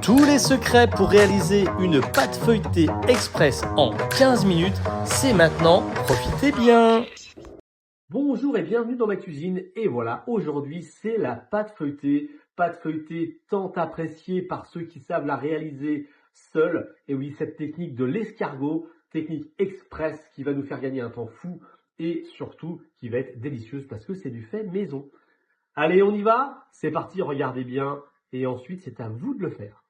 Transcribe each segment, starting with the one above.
Tous les secrets pour réaliser une pâte feuilletée express en 15 minutes, c'est maintenant, profitez bien! Bonjour et bienvenue dans ma cuisine, et voilà, aujourd'hui c'est la pâte feuilletée tant appréciée par ceux qui savent la réaliser seuls. Et oui, cette technique de l'escargot, technique express qui va nous faire gagner un temps fou et surtout qui va être délicieuse parce que c'est du fait maison. Allez, on y va? C'est parti, regardez bien et ensuite c'est à vous de le faire.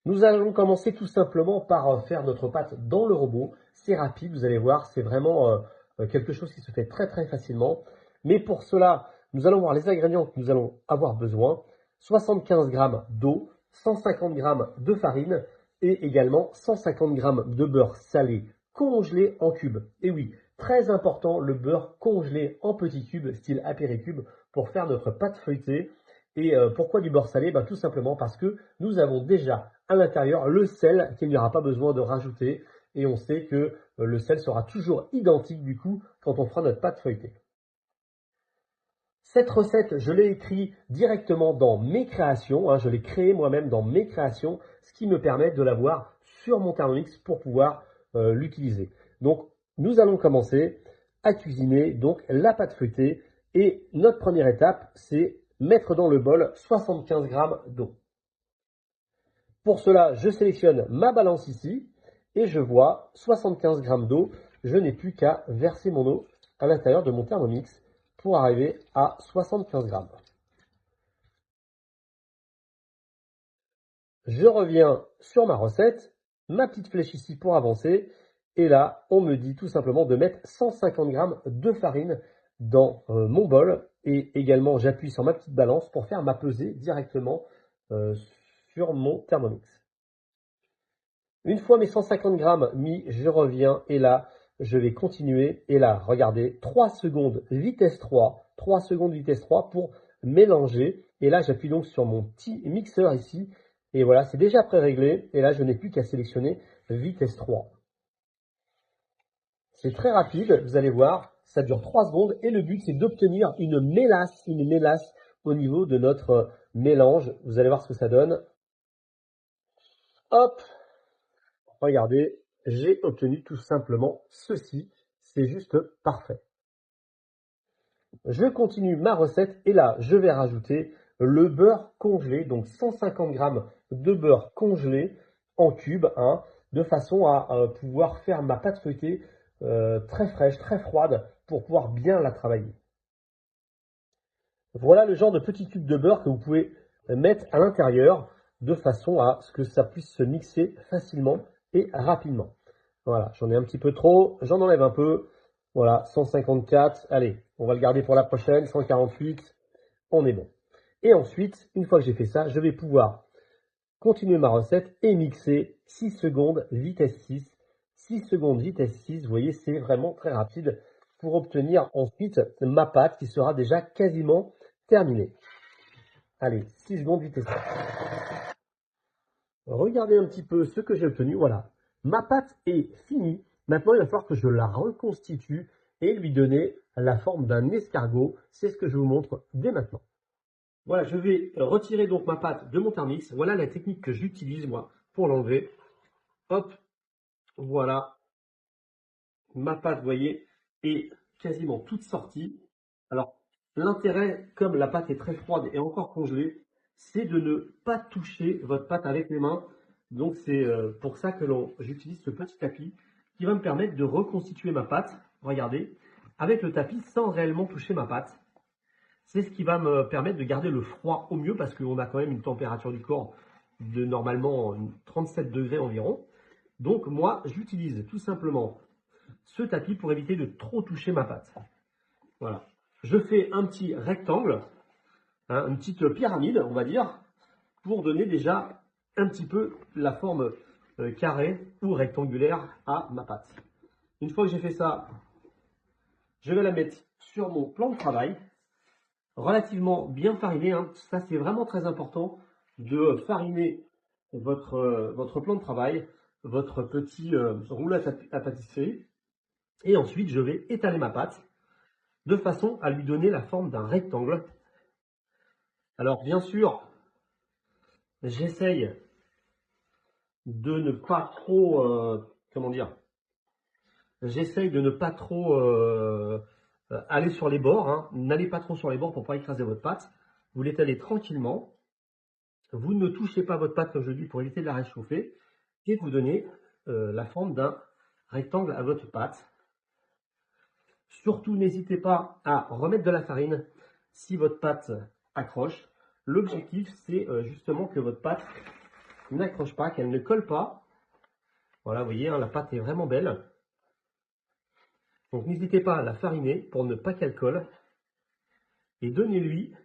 Nous allons commencer tout simplement par faire notre pâte dans le robot. C'est rapide, vous allez voir, c'est vraiment quelque chose qui se fait très très facilement. Mais pour cela, nous allons voir les ingrédients que nous allons avoir besoin. 75 g d'eau, 150 g de farine et également 150 g de beurre salé congelé en cubes. Et oui, très important, le beurre congelé en petits cubes, style apéricube, pour faire notre pâte feuilletée. Et pourquoi du beurre salé? Tout simplement parce que nous avons déjà à l'intérieur le sel qu'il n'y aura pas besoin de rajouter. Et on sait que le sel sera toujours identique du coup quand on fera notre pâte feuilletée. Cette recette, je l'ai écrite directement dans mes créations. Je l'ai créée moi-même dans mes créations, ce qui me permet de l'avoir sur mon Thermomix pour pouvoir l'utiliser. Donc, nous allons commencer à cuisiner donc la pâte feuilletée. Et notre première étape, c'est mettre dans le bol 75 g d'eau. Pour cela, je sélectionne ma balance ici et je vois 75 g d'eau. Je n'ai plus qu'à verser mon eau à l'intérieur de mon Thermomix pour arriver à 75 g. Je reviens sur ma recette, ma petite flèche ici pour avancer. Et là, on me dit tout simplement de mettre 150 g de farine dans mon bol. Et également, j'appuie sur ma petite balance pour faire ma pesée directement sur mon Thermomix. Une fois mes 150 g mis, je reviens et là, je vais continuer. Et là, regardez, 3 secondes vitesse 3, 3 secondes vitesse 3 pour mélanger. Et là, j'appuie donc sur mon petit mixeur ici. Et voilà, c'est déjà pré-réglé. Et là, je n'ai plus qu'à sélectionner vitesse 3. C'est très rapide, vous allez voir, ça dure 3 secondes. Et le but, c'est d'obtenir une mélasse au niveau de notre mélange. Vous allez voir ce que ça donne. Hop! Regardez, j'ai obtenu tout simplement ceci. C'est juste parfait. Je continue ma recette et là, je vais rajouter le beurre congelé, donc 150 g de beurre congelé en cubes, de façon à pouvoir faire ma pâte feuilletée très fraîche, très froide, pour pouvoir bien la travailler. Voilà le genre de petits cubes de beurre que vous pouvez mettre à l'intérieur de façon à ce que ça puisse se mixer facilement et rapidement. Voilà, j'en ai un petit peu trop, j'en enlève un peu. Voilà, 154, allez, on va le garder pour la prochaine, 148, on est bon. Et ensuite, une fois que j'ai fait ça, je vais pouvoir continuer ma recette et mixer 6 secondes vitesse 6. 6 secondes vitesse 6, vous voyez, c'est vraiment très rapide pour obtenir ensuite ma pâte qui sera déjà quasiment terminée. Allez, 6 secondes vitesse 6. Regardez un petit peu ce que j'ai obtenu. Voilà, ma pâte est finie. Maintenant, il va falloir que je la reconstitue et lui donner la forme d'un escargot. C'est ce que je vous montre dès maintenant. Voilà, je vais retirer donc ma pâte de mon Thermomix. Voilà la technique que j'utilise moi pour l'enlever. Hop, voilà. Ma pâte, vous voyez, est quasiment toute sortie. Alors, l'intérêt, comme la pâte est très froide et encore congelée, c'est de ne pas toucher votre pâte avec les mains. Donc, c'est pour ça que j'utilise ce petit tapis qui va me permettre de reconstituer ma pâte, regardez, avec le tapis sans réellement toucher ma pâte. C'est ce qui va me permettre de garder le froid au mieux parce qu'on a quand même une température du corps de normalement 37 degrés environ. Donc, moi, j'utilise tout simplement ce tapis pour éviter de trop toucher ma pâte. Voilà. Je fais un petit rectangle, une petite pyramide, on va dire, pour donner déjà un petit peu la forme carrée ou rectangulaire à ma pâte. Une fois que j'ai fait ça, je vais la mettre sur mon plan de travail, relativement bien fariné. Ça, c'est vraiment très important de fariner votre plan de travail, votre petit rouleau à pâtisserie. Et ensuite, je vais étaler ma pâte de façon à lui donner la forme d'un rectangle. Alors, bien sûr, j'essaye de ne pas trop, comment dire, j'essaye de ne pas trop aller sur les bords, hein. N'allez pas trop sur les bords pour pas écraser votre pâte. Vous l'étalez tranquillement. Vous ne touchez pas votre pâte, comme je dis, pour éviter de la réchauffer. Et vous donnez la forme d'un rectangle à votre pâte. Surtout, n'hésitez pas à remettre de la farine si votre pâte accroche. L'objectif, c'est justement que votre pâte n'accroche pas, qu'elle ne colle pas. Voilà, vous voyez, hein, la pâte est vraiment belle. Donc, n'hésitez pas à la fariner pour ne pas qu'elle colle. Et donnez-lui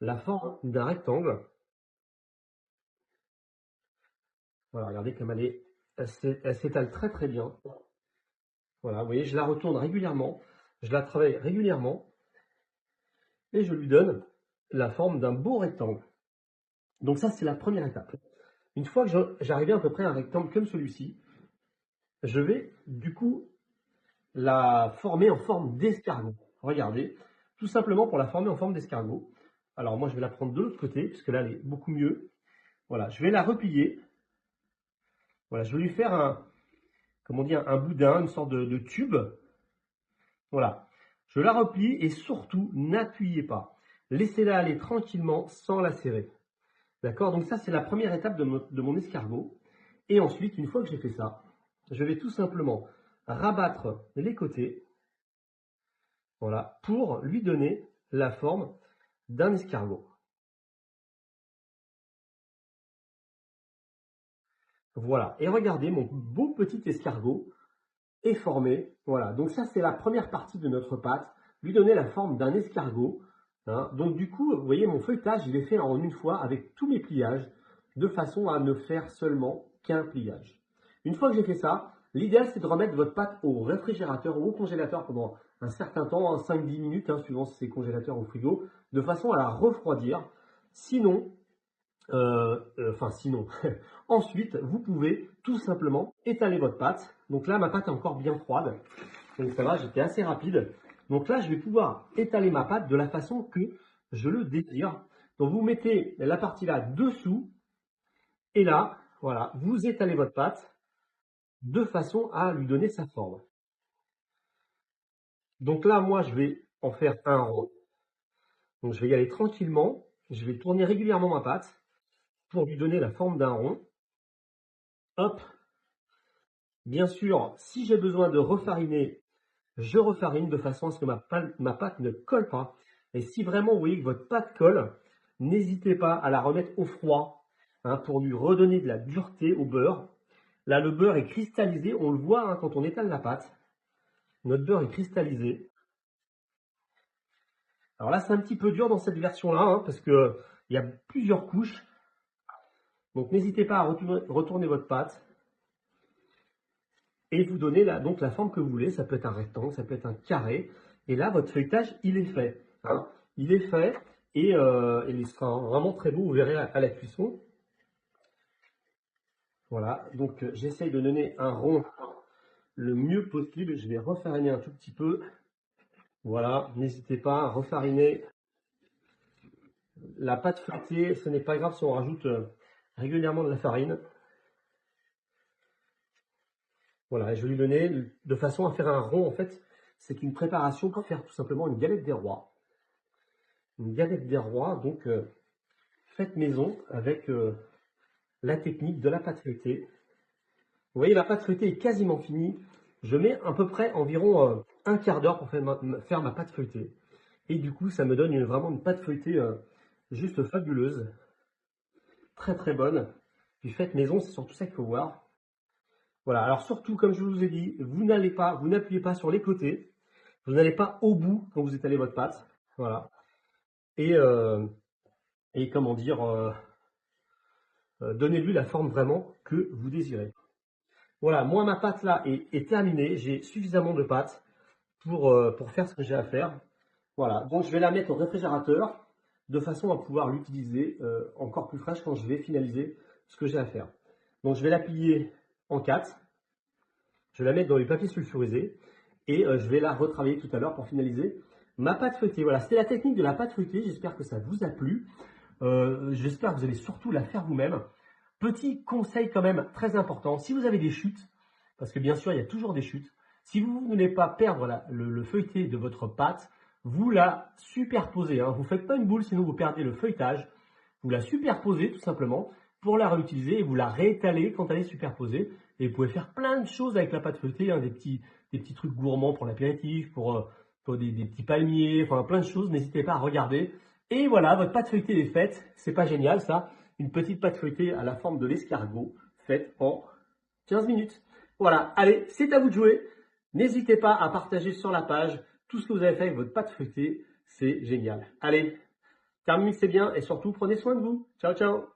la forme d'un rectangle. Voilà, regardez comme elle s'étale très très bien. Voilà, vous voyez, je la retourne régulièrement, je la travaille régulièrement et je lui donne la forme d'un beau rectangle. Donc ça, c'est la première étape. Une fois que j'arrive à peu près à un rectangle comme celui-ci, je vais du coup la former en forme d'escargot. Regardez, tout simplement pour la former en forme d'escargot. Alors moi, je vais la prendre de l'autre côté, puisque là, elle est beaucoup mieux. Voilà, je vais la replier. Voilà, je vais lui faire un boudin, une sorte de tube. Voilà, je la replie et surtout, n'appuyez pas. Laissez-la aller tranquillement sans la serrer. D'accord? Donc ça, c'est la première étape de mon escargot. Et ensuite, une fois que j'ai fait ça, je vais tout simplement rabattre les côtés. Voilà, pour lui donner la forme d'un escargot. Voilà, et regardez, mon beau petit escargot est formé. Voilà, donc ça, c'est la première partie de notre pâte, lui donner la forme d'un escargot. Hein. Donc du coup, vous voyez, mon feuilletage, il est fait en une fois avec tous mes pliages, de façon à ne faire seulement qu'un pliage. Une fois que j'ai fait ça, l'idéal, c'est de remettre votre pâte au réfrigérateur ou au congélateur pendant un certain temps, 5-10 minutes, hein, suivant si c'est congélateur ou frigo, de façon à la refroidir. Sinon, ensuite, vous pouvez tout simplement étaler votre pâte. Donc là, ma pâte est encore bien froide. Donc ça va, j'étais assez rapide. Donc là, je vais pouvoir étaler ma pâte de la façon que je le désire. Donc vous mettez la partie là dessous. Et là, voilà, vous étalez votre pâte de façon à lui donner sa forme. Donc là, moi, je vais en faire un rond. Donc je vais y aller tranquillement. Je vais tourner régulièrement ma pâte pour lui donner la forme d'un rond. Hop. Bien sûr, si j'ai besoin de refariner, je refarine de façon à ce que ma pâte ne colle pas. Et si vraiment vous voyez que votre pâte colle, n'hésitez pas à la remettre au froid, hein, pour lui redonner de la dureté au beurre. Là, le beurre est cristallisé, on le voit, hein, quand on étale la pâte. Notre beurre est cristallisé. Alors là, c'est un petit peu dur dans cette version-là, hein, parce qu'il y a plusieurs couches. Donc n'hésitez pas à retourner votre pâte et vous donner donc la forme que vous voulez. Ça peut être un rectangle, ça peut être un carré. Et là, votre feuilletage, il est fait. Hein. Il est fait et il sera vraiment très beau, vous verrez à la cuisson. Voilà, donc j'essaye de donner un rond le mieux possible. Je vais refariner un tout petit peu. Voilà, n'hésitez pas à refariner. La pâte feuilletée, ce n'est pas grave si on rajoute régulièrement de la farine. Voilà, je vais lui donner de façon à faire un rond. En fait, c'est une préparation pour faire tout simplement une galette des rois. Une galette des rois, donc faite maison avec la technique de la pâte feuilletée. Vous voyez, la pâte feuilletée est quasiment finie. Je mets à peu près environ un quart d'heure pour faire ma pâte feuilletée. Et du coup, ça me donne vraiment une pâte feuilletée juste fabuleuse. Très très bonne. Puis faite maison, c'est surtout ça qu'il faut voir. Voilà, alors surtout, comme je vous ai dit, vous n'appuyez pas sur les côtés. Vous n'allez pas au bout quand vous étalez votre pâte. Voilà. Et comment dire, donnez-lui la forme vraiment que vous désirez. Voilà, moi ma pâte là est terminée. J'ai suffisamment de pâte pour faire ce que j'ai à faire. Voilà, donc je vais la mettre au réfrigérateur de façon à pouvoir l'utiliser encore plus fraîche quand je vais finaliser ce que j'ai à faire. Donc je vais la plier en 4. Je vais la mettre dans les papiers sulfurisés et je vais la retravailler tout à l'heure pour finaliser ma pâte feuilletée. Voilà, c'était la technique de la pâte feuilletée. J'espère que ça vous a plu. J'espère que vous allez surtout la faire vous-même. Petit conseil quand même très important, si vous avez des chutes, parce que bien sûr il y a toujours des chutes, si vous ne voulez pas perdre le feuilleté de votre pâte, vous la superposez. Vous ne faites pas une boule, sinon vous perdez le feuilletage. Vous la superposez tout simplement pour la réutiliser et vous la réétalez quand elle est superposée. Et vous pouvez faire plein de choses avec la pâte feuilletée, des petits trucs gourmands pour l'apéritif, pour des petits palmiers, enfin plein de choses. N'hésitez pas à regarder. Et voilà, votre pâte feuilletée est faite. C'est pas génial ça? Une petite pâte feuilletée à la forme de l'escargot, faite en 15 minutes. Voilà, allez, c'est à vous de jouer. N'hésitez pas à partager sur la page tout ce que vous avez fait avec votre pâte feuilletée. C'est génial. Allez, terminez, c'est bien et surtout prenez soin de vous. Ciao, ciao.